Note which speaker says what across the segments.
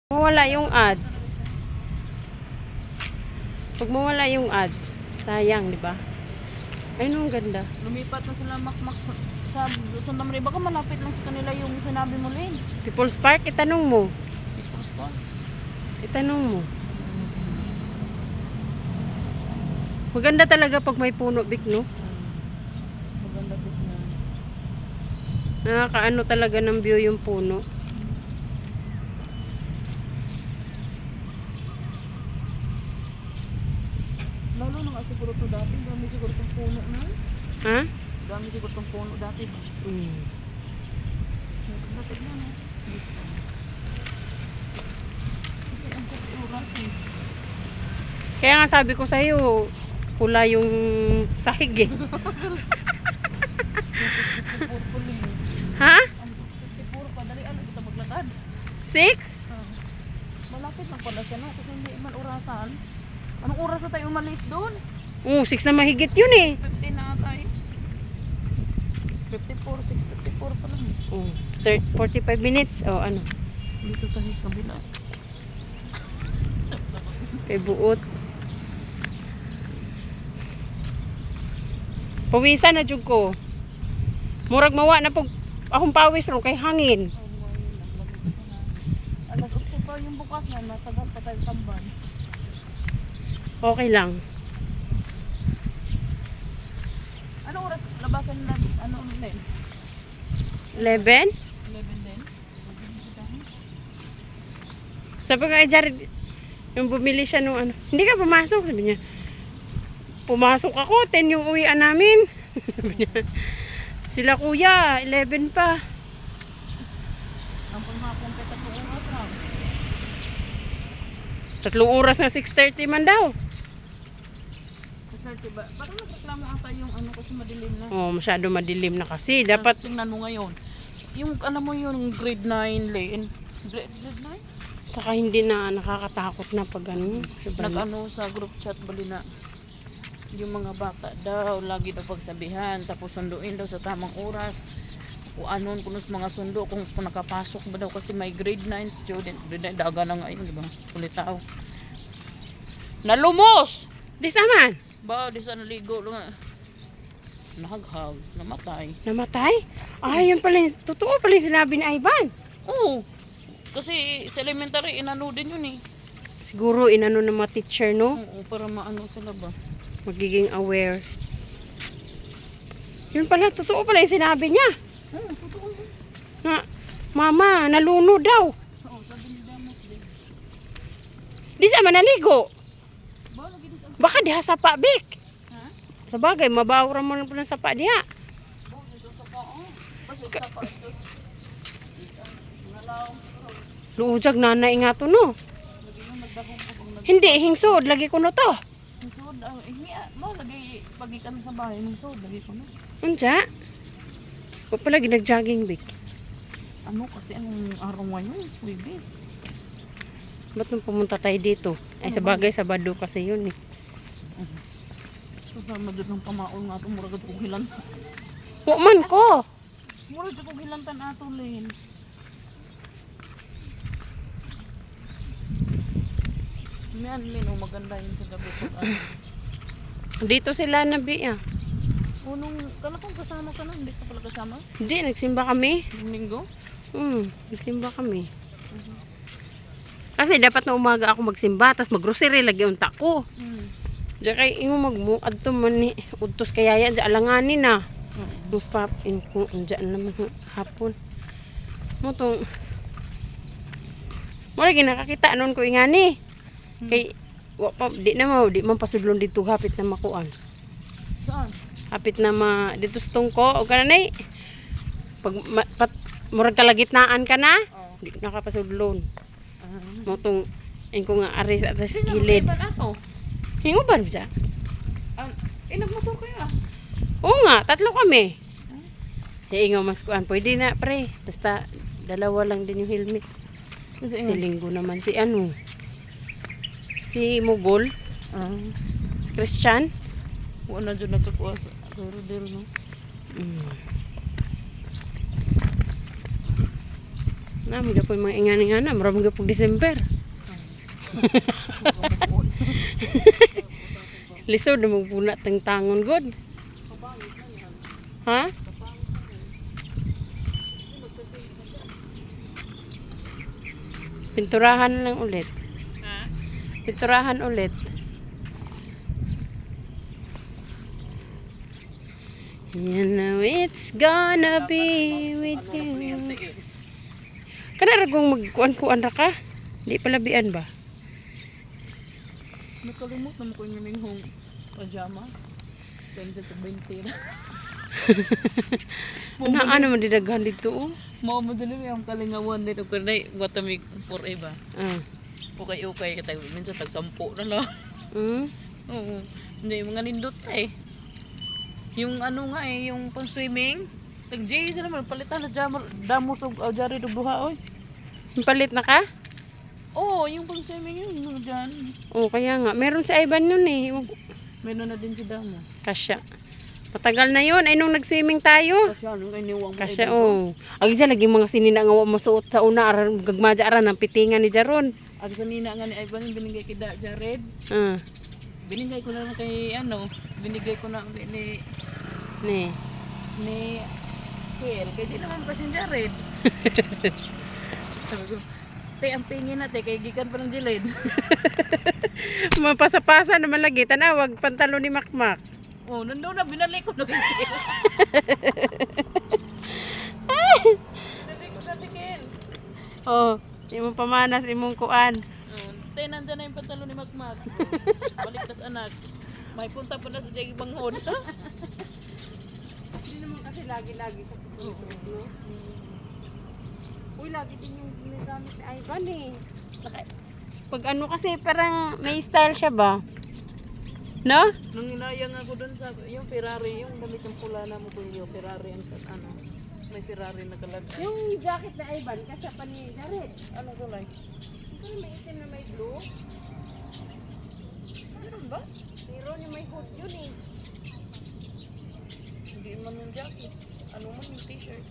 Speaker 1: Mawala yung ads. Pag mawala yung ads, sayang, di ba? Ayun, ang ganda.
Speaker 2: Lumipat na sila makmak sa Santa Maria. Baka malapit lang sa kanila yung sinabi mo, Lynn.
Speaker 1: People's Park, itanong mo.
Speaker 2: People's Park.
Speaker 1: Itanong mo. Maganda talaga pag may puno, Bik, no?
Speaker 2: Maganda din na.
Speaker 1: Nakakaano talaga ng view yung puno.
Speaker 2: Lalo na nga siguro to dati. Dami siguro itong puno na.
Speaker 1: Ha?
Speaker 2: Dami siguro itong puno dati ba? Dati na, no? Kasi ang oras eh.
Speaker 1: Kaya nga sabi ko sa'yo, pula yung sahig eh. Ha?
Speaker 2: Ang 54 pa. Dali, ano kita maglakad?
Speaker 1: 6?
Speaker 2: Malapit lang pala siya na. Kasi hindi man orasan. Anong oras na tayo umalis doon?
Speaker 1: 6 na mahigit yun eh.
Speaker 2: 15 na tayo. 54, 6:54 pa lang.
Speaker 1: 45 minutes. O ano?
Speaker 2: Dito tayo sa kabila.
Speaker 1: Kay buot. Pawisan na jud ko. Murag mawa na pag akong pawis ro kay hangin.
Speaker 2: Alas 8 pa yung bukas na. Matagal pa tayo tamban.
Speaker 1: Okay lang.
Speaker 2: Anong oras labasan na? Ano ulit?
Speaker 1: 11?
Speaker 2: 11 din?
Speaker 1: Sabi ko kay Jared, yung bumili siya nung ano, hindi ka pumasok, sabi niya. Pumasok ako, 10 yung uwian namin. Sabi niya, sila kuya, 11 pa.
Speaker 2: Ang panghapon kay 3 oras na.
Speaker 1: 3 oras na 6:30 man daw.
Speaker 2: 30 ba? Parang nagreklamo ata yung ano kasi madilim na.
Speaker 1: Oh, masyado madilim na kasi. Dapat,
Speaker 2: Tingnan mo ngayon. Yung alam mo yung grade 9 lane. Grade 9?
Speaker 1: saka hindi na nakakatakot na pag ano.
Speaker 2: Nag-ano sa group chat bali na yung mga bata daw lagi daw pagsabihan tapos sunduin daw sa tamang oras kung anon kuno sa mga sundo kung nakapasok ba daw kasi may grade 9 student grade 9 daga na ngayon di ba ulit tao nalumos
Speaker 1: Di saman.
Speaker 2: ba di sa naligo lang nahaghag namatay
Speaker 1: Namatay? Ay, yun pala, totoo pala yung sinabi ni Ivan.
Speaker 2: oo kasi sa elementary inano din yun eh
Speaker 1: Siguro inano ng mga teacher, no?
Speaker 2: oo para maano sila ba
Speaker 1: Magiging aware. Yun pala, totoo pala yung sinabi niya.
Speaker 2: totoo
Speaker 1: Na, mama, naluno daw.
Speaker 2: oo sabi ni Damos din
Speaker 1: Di sa manaligo.
Speaker 2: ba lagi din sa
Speaker 1: Baka diha sapa, Bik.
Speaker 2: ha
Speaker 1: Sa bagay, mabawra mo na po ng sapa diha.
Speaker 2: oh gusto sa pao kasi sa pao nalaw
Speaker 1: Luujag nanay nga to, no?
Speaker 2: lagi nang nagdahong ko kung
Speaker 1: Hindi, hingsod. Lagi ko no to.
Speaker 2: nagsuod mo lagi pagikan sa bahay nagsuod lagi ko na
Speaker 1: Unja? O pala, ginag-jogging, Bik.
Speaker 2: ano kasi anong araw ngayon Wibis
Speaker 1: Ba't nung pumunta tayo dito? Ay, sa bagay, Sabado kasi yun, eh.
Speaker 2: kasama doon ng pamaon nga ito murag kong hilantan
Speaker 1: Puman ko.
Speaker 2: murag kong hilantan ato Lin yan Lin maganda yun sa gabi pag ano
Speaker 1: Dito sila nabi, ah.
Speaker 2: unong kala kong kasama ka na hindi ka pala kasama
Speaker 1: Hindi, nagsimba kami.
Speaker 2: linggo
Speaker 1: Nagsimba kami. Kasi dapat na umaga ako magsimba, tapos mag-grocery, lagi unta ko. Diyan kay ingo magmuad to man ni udtos kaya yan, diyan alanganin na. Mus pap, inko, diyan naman hapon. Mo tong, mo lagi nakakita anon ko ingani. Kay, di na mo, di man pasudlon dito, hapit na makuan.
Speaker 2: saan
Speaker 1: Hapit na dito sa tungko, o kananay. Pag, murag kalagitnaan ka na, di nakapasudlon. Mo tong, inko nga aris at sa gilid.
Speaker 2: ako
Speaker 1: Hingo ba siya?
Speaker 2: ilang motor kayo
Speaker 1: Oo nga, 3 kami. Hingo mas kuan, pwede na pre. Basta dalawa lang din yung helmet.
Speaker 2: kasi
Speaker 1: Si Linggo naman, si ano? Si Mugol, si Christian.
Speaker 2: wala dyan nagkakuha sa rodel no
Speaker 1: Naman po yung mga ingani-ingana. Maraming po December. Lisod na magpuna tang tangon god. Ha? Pinturahan lang ulit.
Speaker 2: Ha?
Speaker 1: Pinturahan ulit. You know it's gonna be with you. Kana ragong magkuan-kuan ra ka? Di palabian ba?
Speaker 2: Nakalimot naman ko yung hong pajama. 20 na.
Speaker 1: Ano man didaghan dito oh.
Speaker 2: Mao mo dili yung kalingawan dito kunay watamig forever.
Speaker 1: Ah.
Speaker 2: Okay katay minsan tag 10 na lang. Oo. Hindi mga nindot eh. Yung ano nga eh, yung pang swimming. Tag J sila man palitan na damos og jari og duha oy.
Speaker 1: Palit na ka?
Speaker 2: Oo, yung pang swimming yun no diyan.
Speaker 1: Oo, kaya nga. Meron si Ivan nun eh.
Speaker 2: Meron na din si Damos.
Speaker 1: Kasya. Matagal na yun. Ay, nung nag-swimming tayo.
Speaker 2: Kasi ano kay niwang mo.
Speaker 1: Kasya, oo. Agi siya, lagi mga sinina nga masuot sa una. Gagmadya aran ng pitingan ni Jaron.
Speaker 2: Ag sa nina nga ni Ivan yung binigay kay Jared.
Speaker 1: Ah.
Speaker 2: Binigay ko na kay ano, binigay ko na ni Kel. Kaya di naman pa si Jared. Sabi ko, tay, ang pingin na, tay, kay gikan pa ng jilid.
Speaker 1: Mapasa-pasa naman lagi. Tanawag, pantalo ni Makmak.
Speaker 2: Oh, nandun na, binalik ko na kay Kel. Binalik ko na kay Kel.
Speaker 1: Oo. Imong pamanas, imong kuan.
Speaker 2: Tay, nandun na yung pantalo ni Makmak. Balik tas anak. May punta pa na sa Jagi Banghon.
Speaker 1: Hindi naman kasi lagi-lagi sa puso, no? Uy, lagi din yung ginagamit ni Ivan eh. Pag ano kasi parang may style siya ba? No?
Speaker 2: Nung inayang ako dun sa yung Ferrari, yung damit ng pula na mo ko yung Ferrari ang ano. May Ferrari na kalagay.
Speaker 1: Yung jacket na Ivan, kasya pa ni Jared.
Speaker 2: Anong kulay?
Speaker 1: Ito may itim na may blue.
Speaker 2: Meron ba?
Speaker 1: Meron yung may hood yun eh.
Speaker 2: Hindi man yung jacket. Ano man yung t-shirt?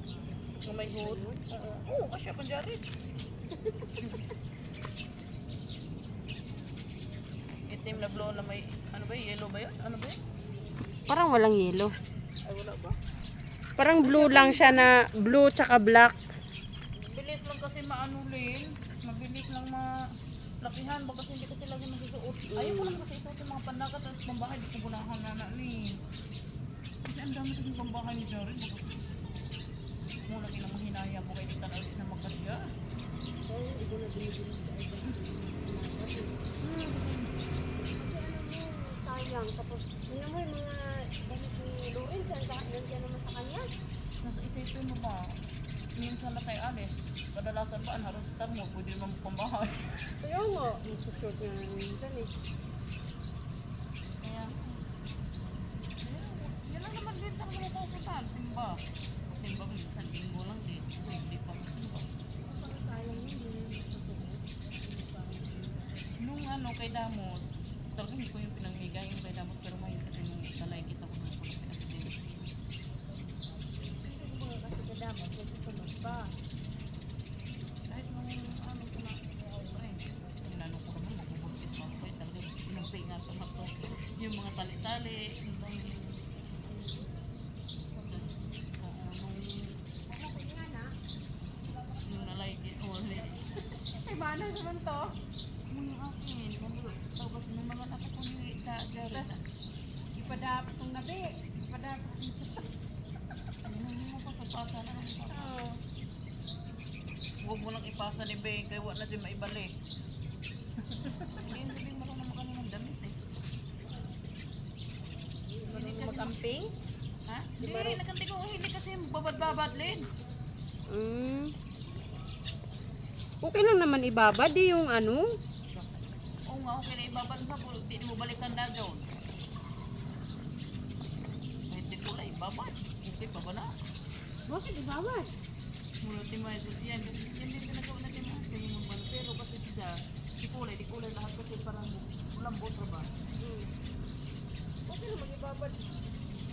Speaker 2: Na may hood? Oo, kasi pa Jared. Itim na blue na may, ano ba yellow ba yun? Ano ba yun?
Speaker 1: Parang walang yellow.
Speaker 2: Ay wala ba?
Speaker 1: Parang blue lang siya na blue tsaka black.
Speaker 2: Bilis lang kasi maanulin. Mabilis lang lakihan. Baka kasi hindi kasi lagi masusuot. Ayaw ko lang kasi ito yung mga panakat. Tapos pambahay, di ko bunahan na ni. Kasi ang dami kasi pambahay ni Jared. Mula kinang mahinaya mo kayo dito na ulit na magkasya.
Speaker 1: Oo, ito na binibili sa Ivan. Sayang. Tapos, yun naman yung mga damit ni Lawrence. Nandiyan naman sa kanya.
Speaker 2: Nasa isipin mo ba? Minsan na tayo alis. Kadalasan ba, halos star mo, pwede naman pambahay.
Speaker 1: Kaya nga, nagsushort nga minsan eh.
Speaker 2: Kaya, yan lang naman din ang mga pupuntahan. Simba. Simba, minsan linggo lang din. Kasi hindi pa simba.
Speaker 1: Sayang yun.
Speaker 2: Nung ano, kay Damos, talagang hindi ko yung pinanghigay yung kay Damos, pero ngayon kasi nung nanay kita ko nung pinag-pinag.
Speaker 1: Kasi kadama, pwede sunod pa.
Speaker 2: Kahit nung ano ko na, yung nanong ko naman, magbubuntis mo ako, talagang pinagpingat ko na to. Yung mga tali-tali, yung dahil nung nalagay, ulit.
Speaker 1: Ay, mana naman to?
Speaker 2: Yung akin, tapos may mga anak ko yung Jared.
Speaker 1: Ipadapot ng gabi. Ipadapot ng
Speaker 2: Hindi mo pa sa pasa na lang.
Speaker 1: Oo.
Speaker 2: Huwag mo lang ipasa ni Beng, kaya wala na din maibalik. Hindi marunong kami ng damit eh.
Speaker 1: Hindi kasi mag-camping?
Speaker 2: Ha? Hindi, nakanti ko hindi kasi babad-babad lin.
Speaker 1: Okay lang naman ibabad eh, yung ano.
Speaker 2: Oo nga, okay na ibabad sa bulo. Hindi mo balikan na doon. Hindi ko lang ibabad. Hindi pa ba na?
Speaker 1: Bakit ibabad?
Speaker 2: Mula timay ito yan. Yan din pinagawa natin mga sa yung mga pero kasi siya, di kulay lahat kasi parang ulang botra ba?
Speaker 1: Okay naman ibabad.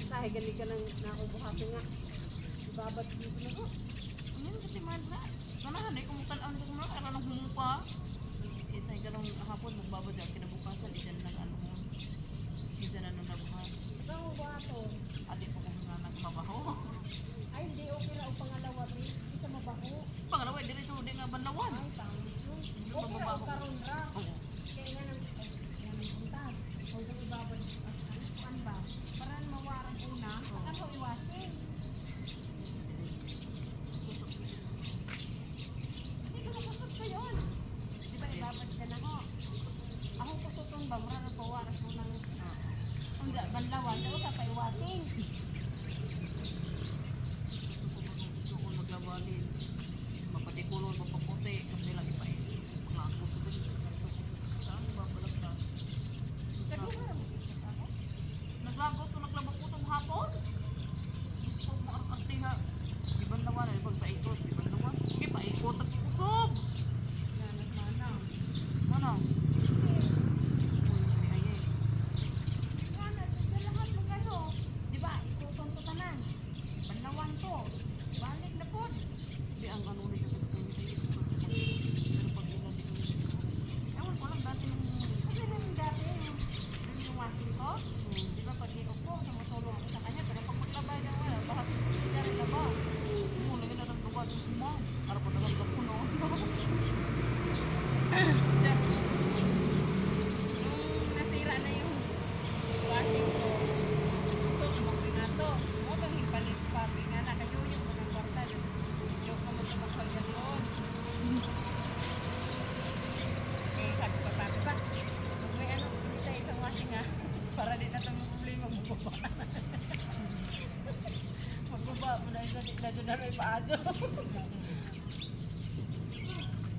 Speaker 1: Kahit galing ka ng nakubuhatin nga. Ibabad dito na ko.
Speaker 2: Yan kasi man na. Sanahan eh, kumutan ang kung na, kaya nang humupa. Itay ka nung hapon, magbabad ang kinabukasan, iyan nang ano mo. Iyan na nung nabuhat.
Speaker 3: Ikaw ba ito?
Speaker 2: Adi po kung nga nagmabaho.
Speaker 3: Ay, hindi okay ra o pangalawa, Bi. Hindi ka mabaho.
Speaker 2: Pangalawa, diretso, di nga banlawan.
Speaker 3: Ay, pangit yun.
Speaker 2: Hindi
Speaker 3: Okay ra o
Speaker 2: mababaho.
Speaker 3: karon ra.
Speaker 2: Oo.
Speaker 3: Kaya nga nang punta. Huwag mo ibabad. Ano ba? Para mawarang una. Saka mo iwasin. Hindi ko nakusot ka yun. Di ba ibabad ka na ho? Ako kusutong ba? Mura na pawaras mo ng ang banlawan. Daw sa paiwasin.
Speaker 2: Gusto ko naglabalin. Mapadikulon, mapaputi. Kasi lang ipain. Maglakot ko din. Saan babalak na? Naglagot ko, naglabot ko itong hapon. Gusto mo ang artiha. Di ba naman, ay pagpaikot. Di ba naman? Di paikot at kusog.
Speaker 3: Manang.
Speaker 2: Ano?
Speaker 3: Lahat ng ano, di ba, ikuton ko tanan. Banlawan ko. Balik na po.
Speaker 2: Di ang ano nito ko ito. Pero pag ilan dito.
Speaker 3: Ewan ko lang dati nung, kasi nung dati, yung washing ko, di ba pag iok ko, namutulong ako sa kanya, pero pag maglabay na wala, bahas siya rin laba.
Speaker 2: Muna ka na naglubat ng kumang. Para po nagagap ko no.
Speaker 3: Nung nasira na yung washing ko, ito, tumakbo na to. O, bang ipalit papi nga, nakayuyong ko ng kwarta, yung ko mo sa magpagyan doon. Eh, sabi ko, papi ba, kung may ano, isa isang washing ha, para di na itong problema mo ba? Magbaba mo na isa, na doon na may paado.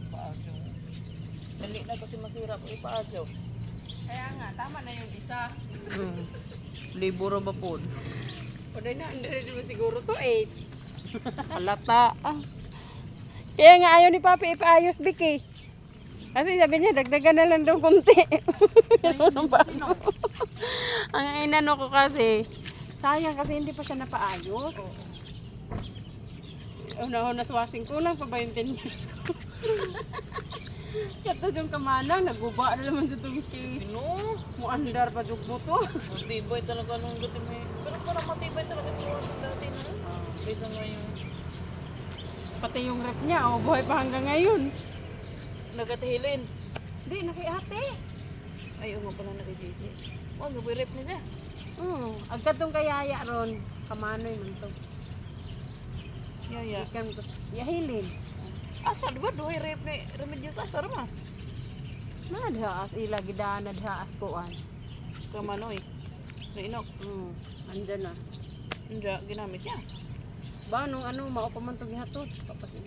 Speaker 2: Paadyo. Dali na kasi masira po ipaadyo.
Speaker 3: Kaya nga, tama na yung isa.
Speaker 2: Liburo ba po?
Speaker 1: O 900 mo siguro to 8. Halata. Ah. Kaya nga ayaw ni Papi ipaayos Biki. Kasi sabi niya dagdagan na lang daw kunti. Ang inano ko kasi sayang kasi hindi pa siya napaayos. Una-una sa washing ko lang pa ba yung 10 years ko. Kato yung kamanang, naguba na naman sa itong case.
Speaker 2: No.
Speaker 1: Muandar pa yung mo to.
Speaker 2: Matibay talaga nung dati may. Pero parang matibay talaga yung iwasan dati na. Bisa nga yung
Speaker 1: Pati yung rep niya, oh, buhay pa hanggang ngayon.
Speaker 2: nagatihilin.
Speaker 1: Hindi, nakiate.
Speaker 2: Ay, nga pala na kay JJ. Wag, gabay rep na siya.
Speaker 1: Agkatong kayaya ron, kamanoy man to.
Speaker 2: Yaya.
Speaker 1: Ikan to. Yahilin.
Speaker 2: Asa, diba? Duhay rep na remedyo sa asar ma.
Speaker 1: Nadhaas ila gidana nadhaas kuan.
Speaker 2: Kamanoy. Nainok.
Speaker 1: Andyan na.
Speaker 2: Hindi, ginamit niya.
Speaker 1: Ba nung ano mao pa man to gihatod. Papasin.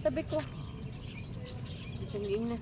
Speaker 1: Sabi ko. Isang na.